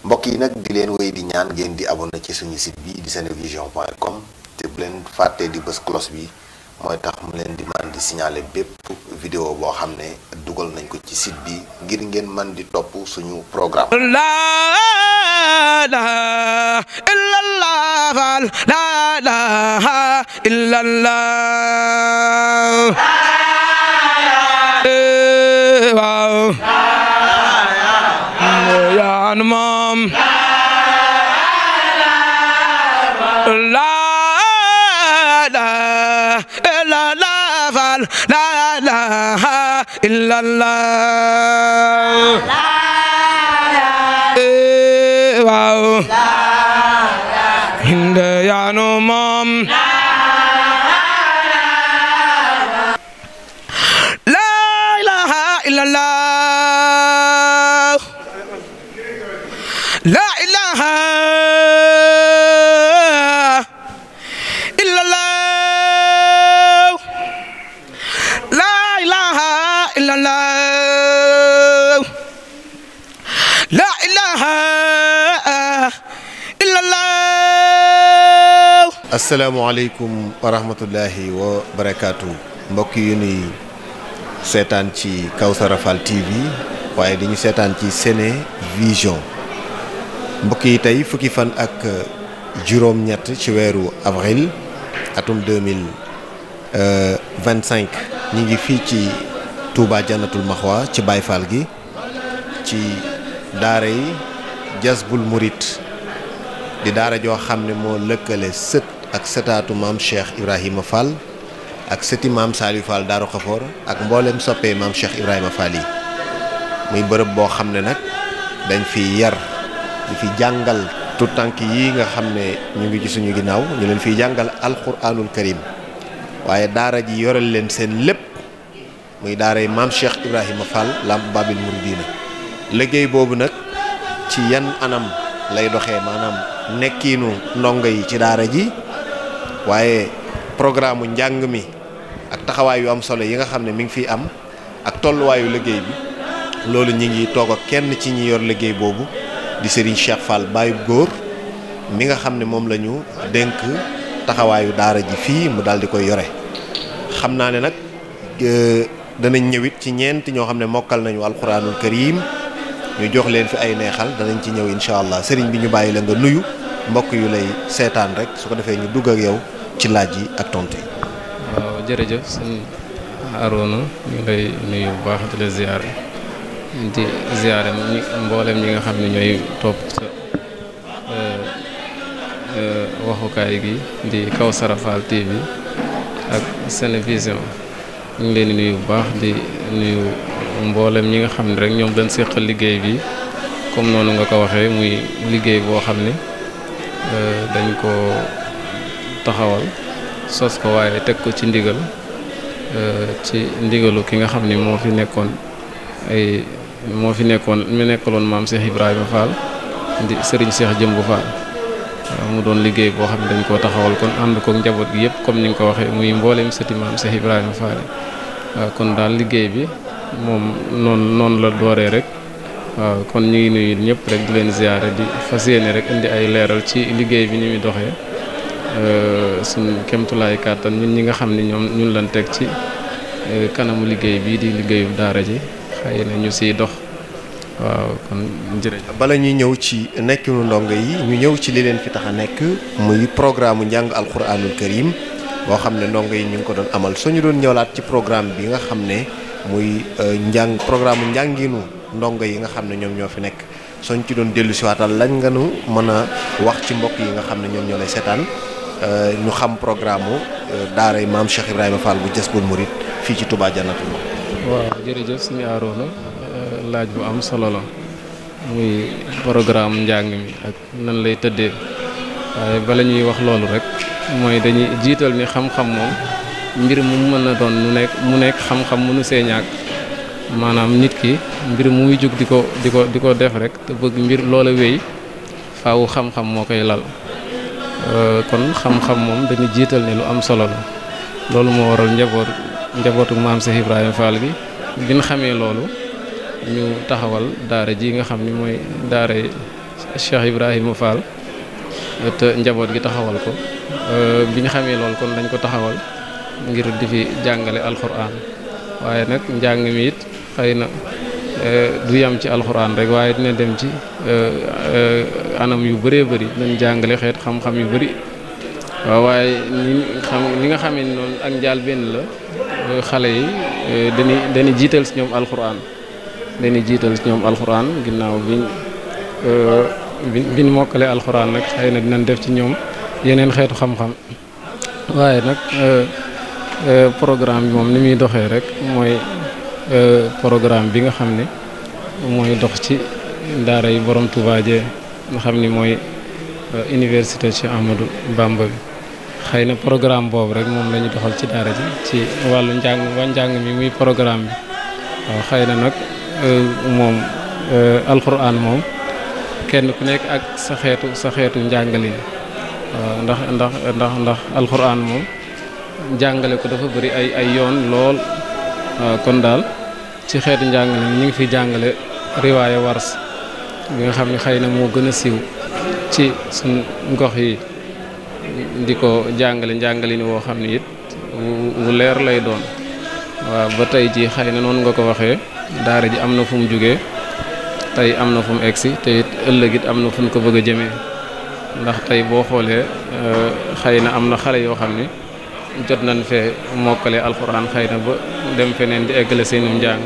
mbokk yi nag di leen wéy di ñaan ngeen di abonné ci suñu site bi di senevision.com te bu leen fàttee di bës cloche bi mooy tax mu leen di man di signaler bépp vidéo boo xam ne dugal nañ ko ci site bi ngir ngeen man di topp suñu programme. La ilaha illallah, la ilaha illallah. Waaw. Yaa moom. La ilaha illallah. Waaw. Hinde yaa moom. La ilaha illallah. La ilaha illallah. La ilaha illallah. La ilaha illallah. asalaamaaleykum wa rahmatullahi wa barakaatu. mbokk yu nuy seetaan ci Kawsara Fall TV waaye dañu seetaan ci Senevision. mbokk yi tey fukki fan ak juróom-ñett ci weeru avril atum 2025 ñi ngi fii ci Touba Jannatul Maxwa ci Baye Fall gi ci daara yi Jazbul Murid di daara joo xam ne moo lëkkale sët ak sëtaatu maam Cheikh Ibrahima Fall ak sëti maam Saliou Fall Daaru Xafoor ak mboolem soppee maam Cheikh Ibrahima Fall yi muy bërëb boo xam ne nag dañ fi yar di fi jàngal tout tànk yi nga xam ne ñu ngi ci suñu ginnaaw ñu leen fiy jàngal alquranul karim waaye daara ji yoral leen seen lépp muy daara yi maam Cheikh Ibrahima Fall Lamp Babil Mouridina. liggéey boobu nag ci yan anam lay doxee maanaam nekkiinu ndongo yi ci daara ji waaye programme njàng mi ak taxawaay yu am solo yi nga xam ne mi ngi fiy am ak tolluwaayu liggéey bi loolu ñi ngi toog ak kenn ci ñi yor liggéey boobu di Serigne Cheikh Fall Baye góor mi nga xam ne moom la ñu dénk taxawaayu daara ji fii mu daal di koy yore. xam naa ne nag danañ ñëwit ci ñeent ñoo xam ne mokkal nañu alquranul karim ñu jox leen fi ay neexal danañ ci ñëw incha allah sëriñ bi ñu bàyyi la nga nuyu mbokk yu lay seetaan rek su ko defee ñu dugg ak yow ci laaj yi ak tontu yi. waaw jërëjëf sëñ Arona ñu lay nuyu bu baax di la ziare di ziare mboolem ñi nga xam ne ñooy topp sa waxukaay gi di Kawsara Fall TV ak Senevision ñu ngi leen di nuyu bu baax di nuyu mboolem ñi nga xam ne rek ñoom dañ séqal liggéey bi comme noonu nga ko waxee muy liggéey boo xam ne dañ ko taxawal sos ko waaye teg ko ci ndigal ci ndigalu ki nga xam ne moo fi nekkoon mu nekkaloon maam Cheikh Ibrahima Fall di Serigne Cheikh Jëmbu Fall mu doon liggéey boo xam ne dañ koo taxawal kon ànd ko njaboot gi yëpp comme ni nga ko waxee muy mboolem sëti maam Cheikh Ibrahima Fall waaw kon daal liggéey bi moom noonu la dooree rek waaw kon ñu ngi nuyu ñëpp rek di leen ziyaare di fas yéene rek indi ay leeral ci liggéey bi ni muy doxee suñ kemtulaay kàttan ñun ñi nga xam ne ñun lañ teg ci kanamu liggéey bii di liggéeyu daara ji xëy na ñu siy dox waaw kon jërëjëf. bala ñuy ñëw ci nekkinu ndongo yi ñu ñëw ci li leen fi tax a nekk muy programme mu njàng alquranul karim boo xam ne ndongo yi ñu ngi ko doon amal soo ñu doon ñëwlaat ci programme bi nga xam ne muy programme njànginu ndongo yi nga xam ne ñoom ñoo fi nekk soo ñu ci doon dellu si waatal lañ nga nu mën a wax ci mbokk yi nga xam ne ñoom ñoo lay seetaan ñu xam programme mu daara maam Cheikh Ibrahima Fall bu Jazbul Murid fii ci Touba Jannatul Maxwa. waaw jërëjëf suñu Aroona laaj bu am solo la muy programme njàng mi ak nan lay tëddee waaye bala ñuy wax loolu rek mooy dañuy jiital ni xam-xam moom mbir mu mën a doon mu nekk xam-xam mënu see ñàkk maanaam nit ki mbir mu muy jug di ko def rek te bëgg mbir loola wéy faawu xam-xam moo koy lal kon xam-xam moom dañuy jiital ne lu am solo la loolu moo waral njabootu maam Cheikh Ibrahima Fall gi bi ñu xamee loolu ñu taxawal daara ji nga xam ni mooy daara Cheikh Ibrahima Fall te njaboot gi taxawal ko bi ñu xamee lool kon dañ ko taxawal ngir di fi jàngale alxuraan waaye nag njàng mi it xëy na du yam ci alxuraan rek waaye dina dem ci anam yu bëree bëri dañ jàngale xeet xam-xam yu bëri waaw waaye ni nga xamee ni noonu ak njaal benn la xale yi dañuy jiital si ñoom alxuraan ginnaaw biñ mokkale alxuraan nag xëy na dinañ def ci ñoom yeneen xeetu xam-xam waaye nag programme bi moom ni muy doxee rek mooy programme bi nga xam ne mooy dox ci daara yi borom Touba Dieng nga xam ni mooy université Cheikh Ahmadou Bamba bi xëy na programme boobu rek moom la ñu doxal ci daara ji ci wàllu njàng mi muy programme bi waaw xëy na nag moom alxuraan moom kenn ku nekk ak sa xeetu njàngalin waaw ndax alxuraan moom jàngale ko dafa bëri ay yoon lool waaw kon daal ci xeetu njàngale ñu ngi fi jàngale riwaaya wars bi nga xam ne xëy na moo gën a siiw ci suñ gox yi di ko njàngale ni woo xam ne it wu leer lay doon waaw ba tey ji xëy na noonu nga ko waxee daara ji am na fu mu jógee tey am na fu mu egsi te it ëllëg it am na fu ñu ko bëgg a jëmee ndax tey boo xoolee xëy na am na xale yoo xam ne jot nañ fee mokkale alxuraan xëy na ba dem feneen di eggale seenum njàng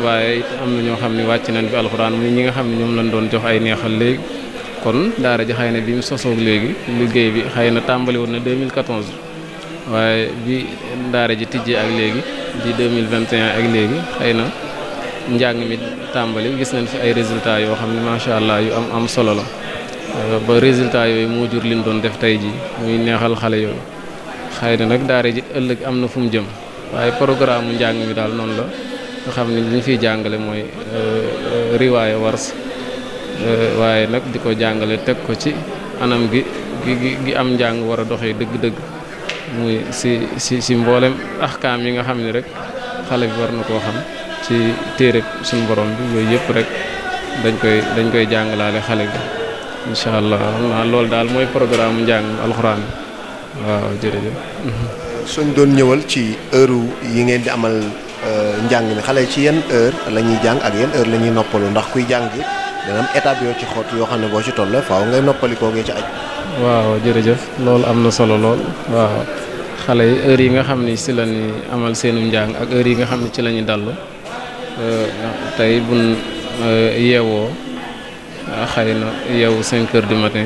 waaye it am na ñoo xam ne wàcc nañ fi alxuraan muy ñi nga xam ne ñoom lañ doon jox ay neexal léegi kon daara ji xëy na bi mu sosoog léegi liggéey bi xëy na tàmbali woon na 2014 waaye bi daara ji tijjee ak léegi di 2021 ak léegi xëy na njàng mi tàmbali gis nañ fi ay résultats yoo xam ne macha allah yu am solo la ba résultats yooyu moo jur liñ doon def tey ji muy neexal xale yooyu xëy na nag daara ji ëllëg am na fu mu jëm waaye programme mu njàng mi daal noonu la nga xam ne li ñu fiy jàngale mooy riwaaya wars waaye nag di ko jàngale teg ko ci anam gi am njàng war a doxee dëgg-dëgg muy si mboolem axkaam yi nga xam ne rek xale bi war na koo xam ci téere suñu borom bi yooyu yëpp rek dañ koy jàngalaale xale bi incha allah loolu daal mooy programme njàng alxuraan waaw jërëjëf. suñ doon ñëwal ci heure yi ngeen di amal njàng mi xale ci yenn heure la ñuy jàng ak yenn heure la ñuy noppalu ndax kuy jàng dana am étape yoo ci xoot yoo xam ne boo ci toll faaw ngay noppalikoo ngee ci aj waaw jërëjëf loolu am na solo lool waaw xale yi heure yi nga xam ni si la ñuy amal seenu njàng ak heure yi nga xam ne ci la ñuy dallu tey buñ yeewoo xëy na yeewu 5 heures du matin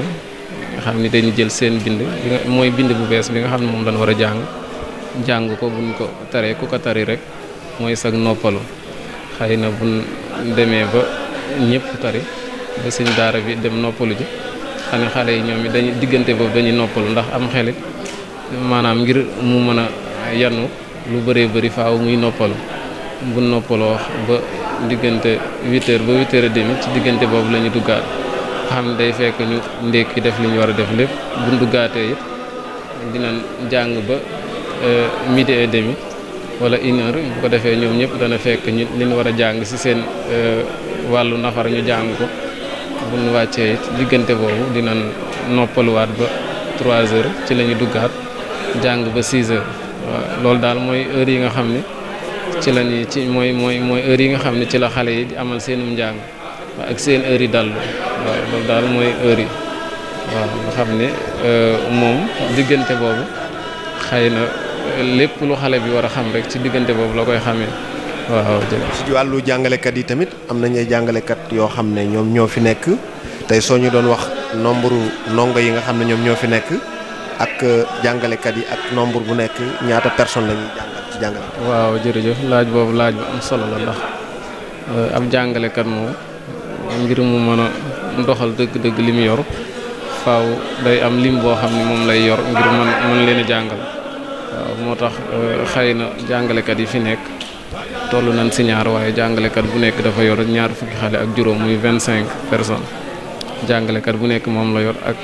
nga xam ni dañu jël seen bind mooy bind bu bees bi nga xam ne moom lañ war a jàng ko buñ ko taree ku ko tari rek mooy sag noppalu xëy na buñ demee ba ñëpp tari ba sëñ daara bi dem noppalu ji xam ne xale yi ñoom it dañuy diggante boobu dañuy noppalu ndax am xelit maanaam ngir mu mën a yanu lu bëree bëri faaw muy noppalu bu noppaloo ba diggante 8 heures ba 8 heures et demi ci diggante boobu la ñu duggaat xam ne day fekk ñu ndékki def li ñu war a def lépp bu duggaatee it dinañ jàng ba midi et demi wala 1 heure bu ko defee ñoom ñëpp dana fekk ñu li ñu war a jàng ci seen wàllu nafar ñu jàng ko bu ñu wàccee it diggante boobu dinañ noppaluwaat ba 3 heures ci la ñu duggaat jàng ba 6 heures waaw loolu daal mooy heure yi nga xam ne ci la ñuy ci mooy heure yi nga xam ne ci la xale yi di amal seenum njàng ak seen heure yi dallu waaw loolu daal mooy heure yi waaw nga xam ne moom diggante boobu xëy na lépp lu xale bi war a xam rek ci diggante boobu la koy xamee waaw jërëjëf. ci wàllu jàngalekat yi tamit am nañ ay jàngalekat yoo xam ne ñoom ñoo fi nekk tey soo ñu doon wax nombre ndongo yi nga xam ne ñoom ñoo fi nekk ak jàngalekat yi ak nombre bu nekk ñaata personne la ñuy jàngal ci jàngale. waaw jërëjëf laaj boobu laaj bu am solo la ndax ab jàngalekat moom ngir mu mën a doxal dëgg-dëgg li mu yor faaw day am lim boo xam ne moom lay yor ngir mën leen a jàngal waaw moo tax xëy na jàngalekat yi fi nekk toll nañ si ñaar waaye jàngalekat bu nekk dafa yor ñaar fukki xale ak juróom muy 25 personnes jàngalekat bu nekk moom la yor ak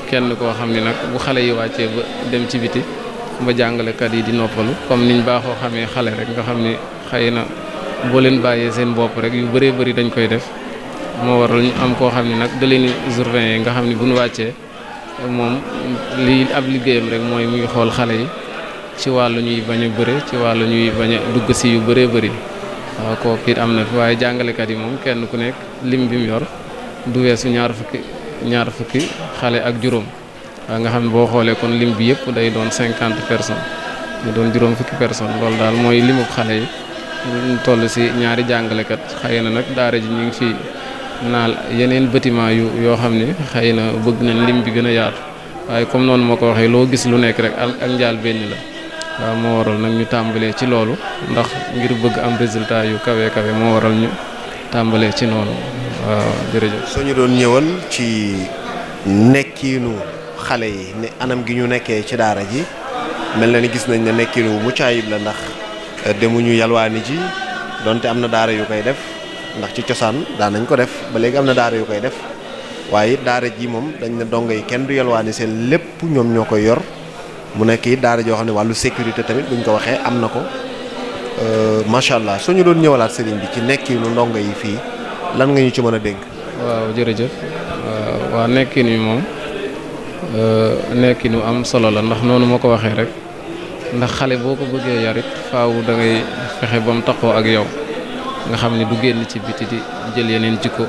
kenn koo xam ni nag bu xale yi wàccee ba dem ci biti ba jàngalekat yi di noppalu comme niñ baaxoo xamee xale rek nga xam ni xëy na boo leen bàyyee seen bopp rek yu bëree bëri dañ koy def moo waral ñu am koo xam ne nag da leen di surveiller nga xam ne bu ñu wàccee moom lii ab liggéeyam rek mooy muy xool xale yi ci wàllu ñuy bañ a bëre ci wàllu ñuy bañ a dugg si yu bëree bëri waaw kooku it am na fi waaye jàngalekat yi moom kenn ku nekk lim bi mu yor du weesu ñaar fukki xale ak juróom waaw nga xam ne boo xoolee kon lim bi yëpp day doon 50 personnes mu doon juróom fukki personnes loolu daal mooy limub xale yi ñu toll si ñaari jàngalekat xëy na nag daara ji ñu ngi fi naal yeneen bâtiment yoo xam ne xëy na bëgg nañ lim bi gën a yaatu waaye comme noonu moo ko waxee loo gis lu nekk rek ak njaal benn la waaw moo waral nag ñu tàmbalee ci loolu ndax ngir bëgg am résultat yu kawe moo waral ñu tàmbalee ci noonu waaw jërëjëf. soo ñu doon ñëwal ci nekkiinu xale yi ne anam gi ñu nekkee ci daara ji mel na ni gis nañ ne nekkiinu mucc ayib la ndax demuñu yalwaani ji donte am na daara yu koy def ndax ci cosaan daan nañ ko def ba léegi am na daara yu koy def waaye it daara ji moom dañ ne dongo yi kenn du yalwaani seen lépp ñoom ñoo koy yor mu nekk it daara joo xam ne wàllu sécurité tamit buñ ko waxee am na ko macha allah soo ñu doon ñëwalaat sëriñ bi ci nekkiinu ndongo yi fii lan nga ñu ci mën a dénk. waaw jërëjëf waa nekkin wi moom nekkinu am solo la ndax noonu ma ko waxee rek ndax xale boo ko bëggee yarit faaw da ngay fexe ba mu taxoo ak yow nga xam ne du génn ci biti di jël yeneen jikko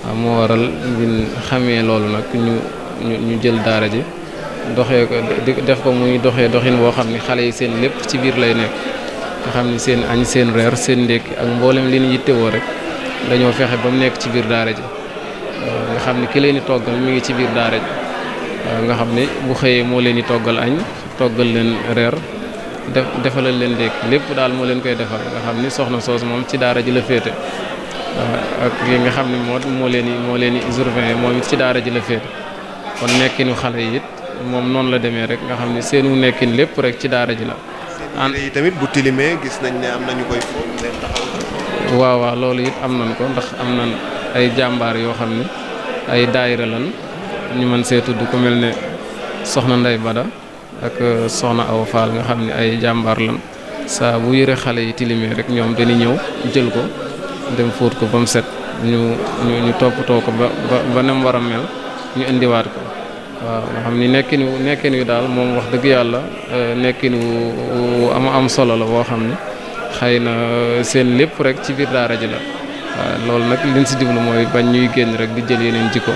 waaw moo waral bin xamee loolu nag ñu jël daara ji doxee ko def ko muy doxin boo xam ne xale yi seen lépp ci biir lay nekk nga xam ni seen añ seen reer seen ndékki ak mboolem li ñu yittewoo rek dañoo fexe ba mu nekk ci biir daara ji nga xam ne ki leen di toggal mi ngi ci biir daara ji nga xam ne bu xëyee moo leen di toggal añ toggal leen reer defalal leen ndékki lépp daal moo leen koy defal nga xam ni soxna soos moom ci daara ji la féete ak yi nga xam ne moo leen di surveiller moom it ci daara ji la féete kon nekkinu xale yi it moom noonu la demee rek nga xam ne seenu nekkin lépp rek ci daara ji la. yi tamit bu tilimee gis nañ ne am nañu koy leen taxaw. waaw loolu it am nañ ko ndax am nañ ay jàmbaar yoo xam ne ay daayira lan ñu mën see tudd ku mel ne soxna Ndey Bada ak soxna Awa Fall nga xam ne ay jàmbaar lan saa bu yëre xale yi tilimee rek ñoom dañuy ñëw jël ko dem fóot ko ba mu set ñu toppatoo ko ba nem war a mel ñu indiwaat ko waaw nga xam ni nekkin wi daal moom wax dëgg yàlla nekkin wu am solo la boo xam ne xëy na seen lépp rek ci biir daara ji la waaw loolu nag liñ si jublu mooy bañ ñuy génn rek di jël yeneen jikko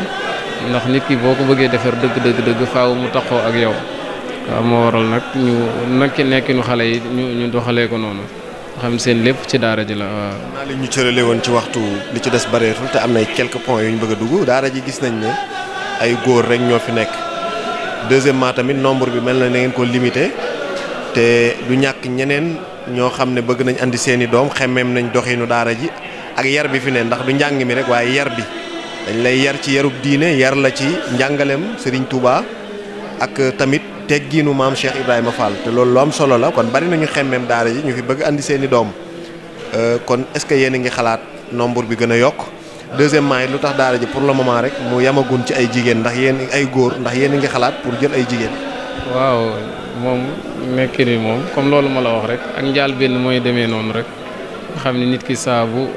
ndax nit ki boo ko bëggee defar dëgg faaw mu taxoo ak yow waaw moo waral nag nekkinu xale yi ñu doxalee ko noonu xam seen lépp ci daara ji la waaw. naa li ñu cërale woon ci waxtu li ci des bareetul te am na quelques points yu ñu bëgg a dugg daara ji gis nañ ne ay góor rek ñoo fi nekk deuxièmement tamit nombre bi mel na ngeen ko limité te du ñàkk ñeneen ñoo xam ne bëgg nañ andi seeni doom xemmeem nañ doxinu daara ji ak yar bi fi ne ndax du njàng mi rek waaye yar bi dañ lay yar ci yarub diine yar la ci njàngaleem Serigne Touba ak tamit teggiinu maam Cheikh Ibrahima Fall te loolu lu am solo la kon bari nañu xemmeem daara ji ñu fi bëgg andi seeni doom kon est-ce que yéen a ngi xalaat nombre bi gën a yokk deuxièmement it lu tax daara ji pour le moment rek mu yamagun ci ay jigéen ndax yéen ay góor ndax yéen a ngi xalaat pour jël ay jigéen. waaw moom nekkin wi moom comme loolu ma la wax rek ak njaal benn mooy demee noonu rek nga xam ne nit ki saa bu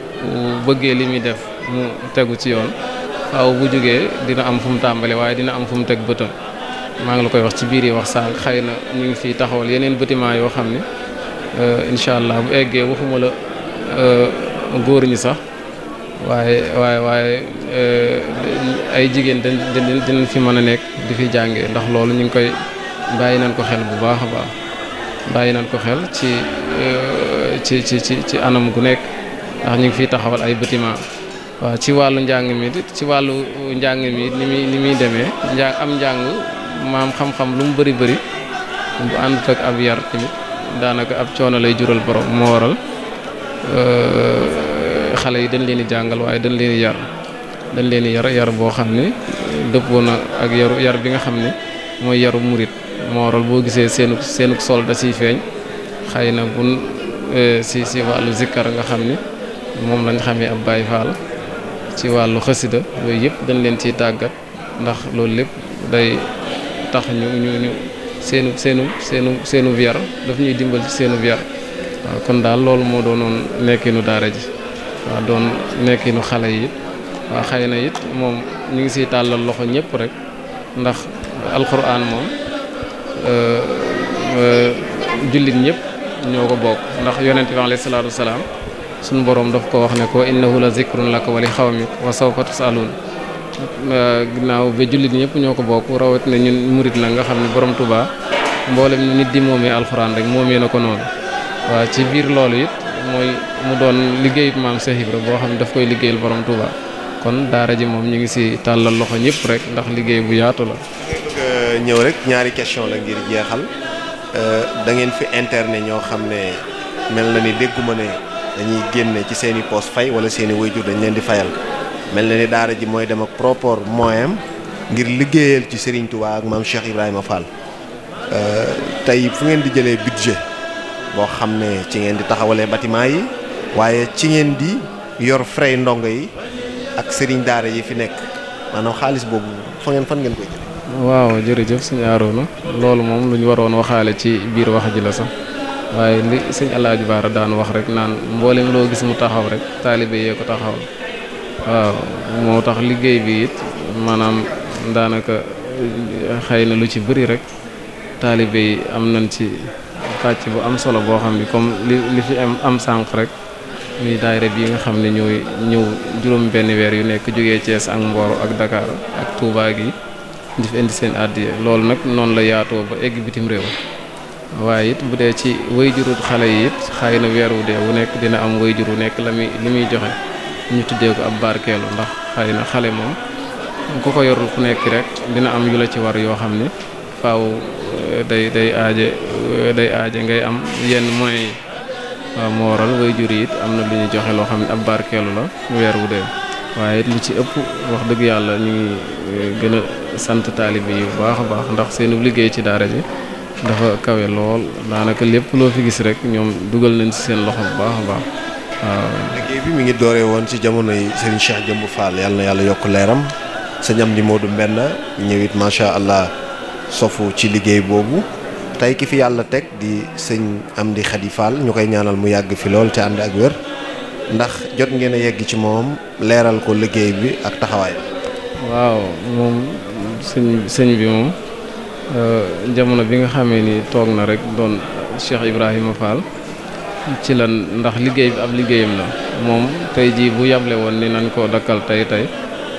bëggee li muy def mu tegu ci yoon waaw bu jógee dina am fu mu tàmbale waaye dina am fu mu teg bëtam maa ngi la koy wax ci biir yi wax sànq xëy na ñu ngi fi taxawal yeneen bâtiment yoo xam ne incha allah bu eggee waxuma la góor ñi sax waaye ay jigéen dinañ fi mën a nekk di fi jàngee ndax loolu ñu ngi koy bàyyi nañ ko xel bu baax a baax bàyyi nañ ko xel ci anam gu nekk ndax ñu ngi fiy taxawal ay bâtiment waaw ci wàllu njàng mi ni muy demee am njàng maam xam-xam lu mu bëri bu àndut ak ab yar tamit daanaka ab coono lay jural borom moo waral xale yi dañ leen di jàngal waaye dañ leen di yar boo xam ne dëppoo na ak yar bi nga xam ne mooy yaru murit moo waral boo gisee seenu sol da siy feeñ xëy na bun si wàllu zikkar nga xam ne moom lañ xamee ab Baay Faal ci wàllu xasida yooyu yëpp dañ leen ciy tàggat ndax loolu lépp day tax ñu seenu yar daf ñuy dimbal ci seenu yar waaw kon daal loolu moo doonoon nekkinu daara ji waaw doon nekkinu xale yi waaw xëy na it moom ñu ngi siy tàllal loxo ñëpp rek ndax alxuraan moom jullit ñëpp ñoo ko bokk ndax yonent bi alayhi salaatu wasalaam suñu boroom daf ko wax ne ko innahu la zikrun laka wa li xawmik wa sawfa tusaluun ginnaaw ba jullit ñëpp ñoo ko bokk rawatina ñun murit nag nga xam ne borom Tuubaa mboolem nit di moomee alxuraan rek moomee na ko noonu waaw ci biir loolu it mooy mu doon liggéeyub maam Cheikh Ibra boo xam ne daf koy liggéeyal borom Tuubaa kon daara ji moom ñu ngi si tàllal loxo ñëpp rek ndax liggéey bu yaatu la. ñëw rek ñaari question la ngir jeexal da ngeen fi internet ñoo xam ne mel na ni dégguma ne dañuy génne ci seen i poste fay wala seen i waajur dañ leen di fayal mel na ni daara ji mooy dem ak propre moyen ngir liggéeyal ci Serigne Touba ak maam Cheikh Ibrahima Fall tey fu ngeen di jëlee budget boo xam ne ci ngeen di taxawalee bâtiment yi waaye ci ngeen di yor frais ndongo yi ak Serigne daara yi fi nekk maanaam xaalis boobu fan ngeen koy jëlee. waaw jërëjëf sëñ Arouna loolu moom lu ñu waroon waxaale ci biir wax ji la sax waaye li sëñ Alaaji Baara daan wax rek naan mboolem loo gis mu taxaw rek taalibe yee ko taxawal waaw moo tax liggéey bi it maanaam daanaka xëy na lu ci bëri rek taalibe yi am nañ ci pàcc bu am solo boo xam ni comme li fi am sànq rek muy daayira bi nga xam ne ñooy ñëw juróom benn weer yu nekk jógee Thiès ak Mboro ak Dakar ak Touba gi di fi indi seen àddiya loolu nag noonu la yaatoo ba egg bitim réew waaye it bu dee ci wayjuru xale yi it xëy na weer wu dee wu nekk dina am wayjuru nekk li muy joxe ñu tuddee ko ab barkeelu ndax xëy na xale moom ku ko yorul ku nekk rek dina am yu la ci war yoo xam ne faaw day aaje ngay am yenn moyens yi waaw moo waral wayjur yi it am na lu ñuy joxe loo xam ne ab barkeelu la weer wu dee waaye lu ci ëpp wax dëgg yàlla ñu ngi gën a sant taalibe yi bu baax a baax ndax seenu liggéey ci daara ji dafa kawe lool daanaka lépp loo fi gis rek ñoom dugal nañ ci seen loxo bu baax a baax waaw. liggéey bi mi ngi dooree woon ci jamono yi Serigne Cheikh Jëmb Fall yàlla na yàlla yokk leeram sëñ Amdi Modou Mbenn ñëwit macha allah sofu ci liggéey boobu tey ki fi yàlla teg di sëñ Amdi Khady Fall ñu koy ñaanal mu yàgg fi lool te ànd ak wér. ndax jot ngeen a yegg ci moom leeral ko liggéey bi ak taxawaay bi. waaw moom sëñ bi moom jamono bi nga xamee ni toog na rek doon Cheikh Ibrahima Fall ci lan ndax liggéey bi ab liggéeyam la moom tey jii bu yable woon ni nañ koo dakkal tey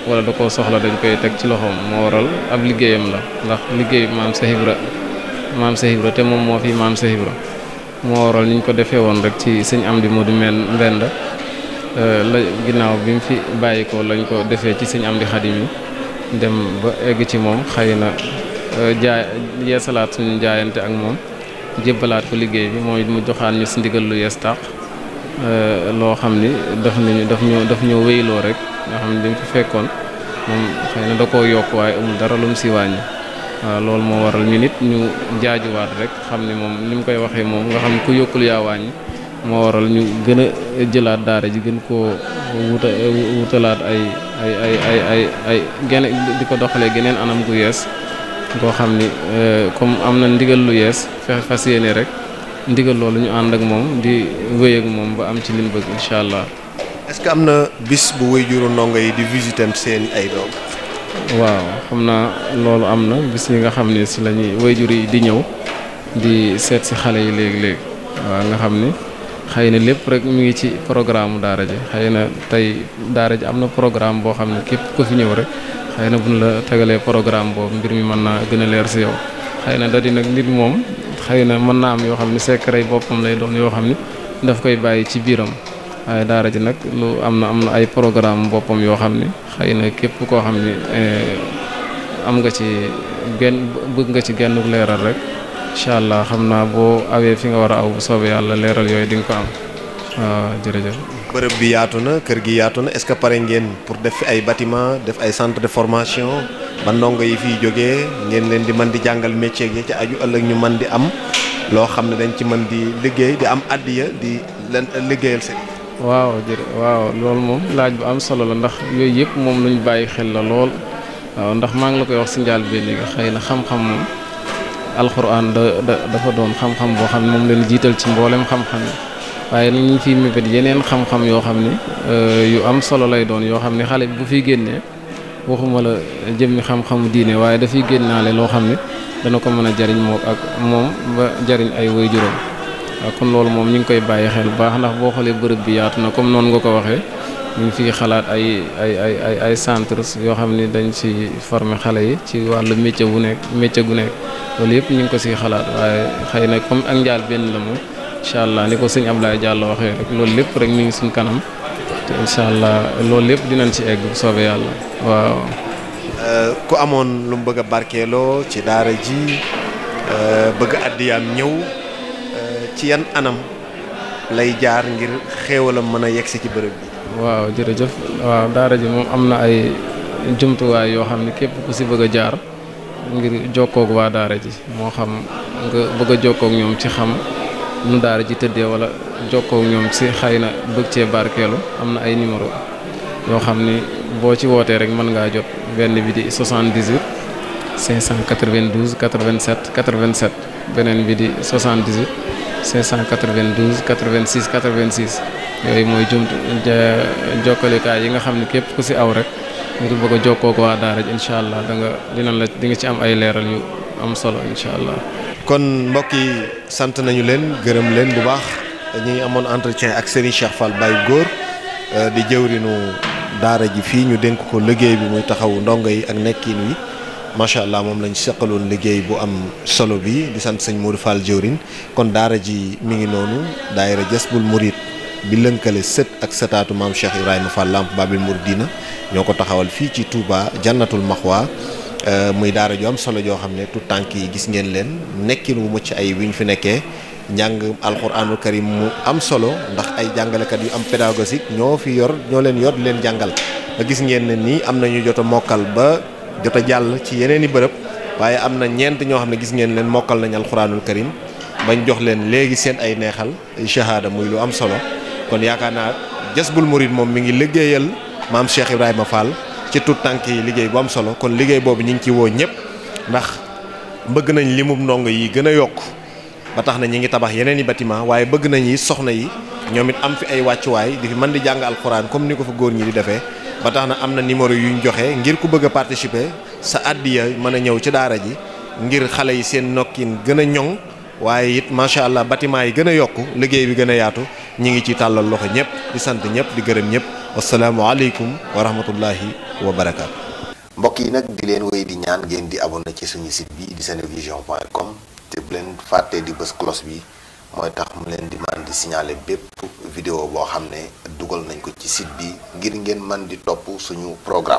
wala da koo soxla dañ koy teg ci loxoom moo waral ab liggéeyam la ndax liggéey maam Cheikh Ibra te moom moo fi maam Cheikh Ibra moo waral ni ñu ko defee woon rek ci sëñ Amdi Modou Mbend la ginnaaw bi mu fi bàyyi ko lañ ko defee ci sëñ Amdi Xadim yi dem ba egg ci moom xëy na yeesalaat suñu jaayante ak moom jébbalaat ko liggéey bi mooy mu joxaan ñu si ndigal lu yees tàq loo xam ni daf ñoo wéyloo rek nga xam ne bi mu fi fekkoon moom xëy na da koo yokk waaye amul dara lu mu si wàññi waaw loolu moo waral ñu nit ñu jaajuwaat rek xam ni moom ni mu koy waxee moom nga xam ne ku yokkul yaa wàññi moo waral ñu gën a jëlaat daara ji gën koo wutalaat ay gene di ko doxalee geneen anam gu yees koo xam ni comme am na ndigal lu yees fexe fas yéene rek ndigal loolu ñu ànd ak moom di wéy ak moom ba am ci liñ bëgg incha allah. est-ce que am na bis bu waajuru ndongo yi di visiter seen ay doom. waaw xam naa loolu am na bis yi nga xam ne si la ñuy waajur yi di ñëw di seet si xale yi léegi-léegi waaw nga xam ni xëy na lépp rek mu ngi ci programme daara ji xëy na tey daara ji am na programme boo xam ne képp ko fi ñëw rek xëy na buñ la tegalee programme boobu mbir mi mën naa gën a leer si yow xëy na da di nag nit moom xëy na mën naa am yoo xam ne secret boppam lay doon yoo xam ni daf koy bàyyi ci biiram waaye daara ji nag lu am na ay programme boppam yoo xam ni xëy na képp koo xam ni am nga ci bëgg nga ci genn leeral rek incha allah xam naa boo awee fi nga war a aw bu soobee yàlla leeral yooyu di nga ko am waaw jërëjëf. bërëb bi yaatu na kër gi yaatu na est-ce que pare ngeen pour def fi ay bâtiment def ay centre de formation ba ndongo yi fiy jógee ngeen leen di mën di jàngal métier gi ci aju ëllëg ñu mën di am loo xam ne dañ ci mën di liggéey di am addiya di leen liggéeyal seen. waaw waaw loolu moom laaj bu am solo la ndax yooyu yëpp moom lu ñu bàyyi xel la lool waaw ndax maa ngi la koy wax si njaal bi léegi xëy na xam-xam moom alxuraan dafa doon xam-xam boo xam ne moom leen jiital ci mboolem xam-xam yi waaye nag ñu fiy mébét yeneen xam-xam yoo xam ne yu am solo lay doon yoo xam ne xale bi bu fiy génnee waxuma la jëmmi xam-xamu diine waaye dafiy génnaale loo xam ne dana ko mën a jariñ moom ba jariñ ay waajuram waaw kon loolu moom ñu ngi koy bàyyi xel bu baax ndax boo xoolee bërëb bi yaatu na comme noonu nga ko waxee ñu ngi fiy xalaat ay centres yoo xam ne dañ ci former xale yi ci wàllu métier gu nekk loolu yëpp ñu ngi ko siy xalaat waaye xëy na comme ak njaal benn la moom incha allah ni ko sëñ Ablaye Diallo waxee rek loolu lépp rek mi ngi suñ kanam te incha allah loolu lépp dinañ ci egg bu soobee yàlla waaw. ku amoon lu mu bëgg a barkeeloo ci daara ji bëgg addiyaam ñëw ci yan anam lay jaar ngir xéewalam mën a yegsi ci bërëb bi. waaw jërëjëf waaw daara ji moom am na ay jumtuwaay yoo xam ne képp ku si bëgg a jaar ngir jokkoog waa daara ji moo xam nga bëgg a jokkoog ñoom ci xam nu daara ji tëddee wala jokkoog ñoom ci xëy na bëgg cee barkeelu am na ay numéro yoo xam ni boo ci wootee rek mën ngaa jot benn bi di 78 592 87 87 beneen bi di 78 592 86 86 yooyu mooy jokkalikaay yi nga xam ne képp ku si aw rek ngir bëgg a jokkoo ko waa daara ji incha allah di nga ci am ay leeral yu am solo incha allah. kon mbokk yi sant nañu leen gërëm leen bu baax ñu ngi amoon entretien ak Serigne Cheikh Fall Baye Góor di jëwrinu daara ji fii ñu dénk ko liggéey bi muy taxawu ndongo yi ak nekkin wi macha allah moom lañ seqaloon liggéey bu am solo bi di sant sëñ Modou Fall jëwrin kon daara ji mi ngi noonu daayira Jazbul Murid bi lënkale sët ak sëtaatu maam Cheikh Ibrahima Fall Lamp Babil Mouridina ñoo ko taxawal fii ci Touba Jannatul Maxwa muy daara ju am solo joo xam ne tout tànk yi gis ngeen leen nekkin wu mucc ay wi ñu fi nekkee njàng alxuraanul karim mu am solo ndax ay jàngalekat yu am pédagogique ñoo leen yor di leen jàngal nga gis ngeen ne nii am na ñu jot a mokkal ba jot a jàll ci yeneen i bërëb waaye am na ñeent ñoo xam ne gis ngeen leen mokkal nañ alxuraanul karim bañ jox leen léegi seen ay neexal shahada muy lu am solo kon yaakaar naa Jazbul Murid moom mi ngi liggéeyal maam Cheikh Ibrahima Fall ci tout tànk yi liggéey bu am solo kon liggéey boobu ñu ngi ci woo ñëpp ndax bëgg nañ limub ndongo yi gën a yokk ba tax na ñi ngi tabax yeneen i bâtiment waaye bëgg nañ yi soxna yi ñoom it am fi ay wàccuwaay di fi mën di jàng alxuraan comme ni ko fa góor ñi di defee ba tax na am na numéro yu ñu joxe ngir ku bëgg a participer sa addiya mën a ñëw ci daara ji ngir xale yi seen nokkin gën a ñoŋ waaye it macha allah bâtiment yi gën a yokku liggéey bi gën a yaatu ñi ngi ci tàllal loxo ñëpp di sant ñëpp di gërëm ñëpp wasalaamualeykum wa rahmatullahi wa barakaatu. mbokk yi nag di leen wéy di ñaan ngeen di abonné ci suñu site bi di senevision.com te bu leen fàttee di bës cloche bi mooy tax mu leen di man di signaler bépp vidéo boo xam ne dugal nañ ko ci site bi ngir ngeen man di topp suñu programme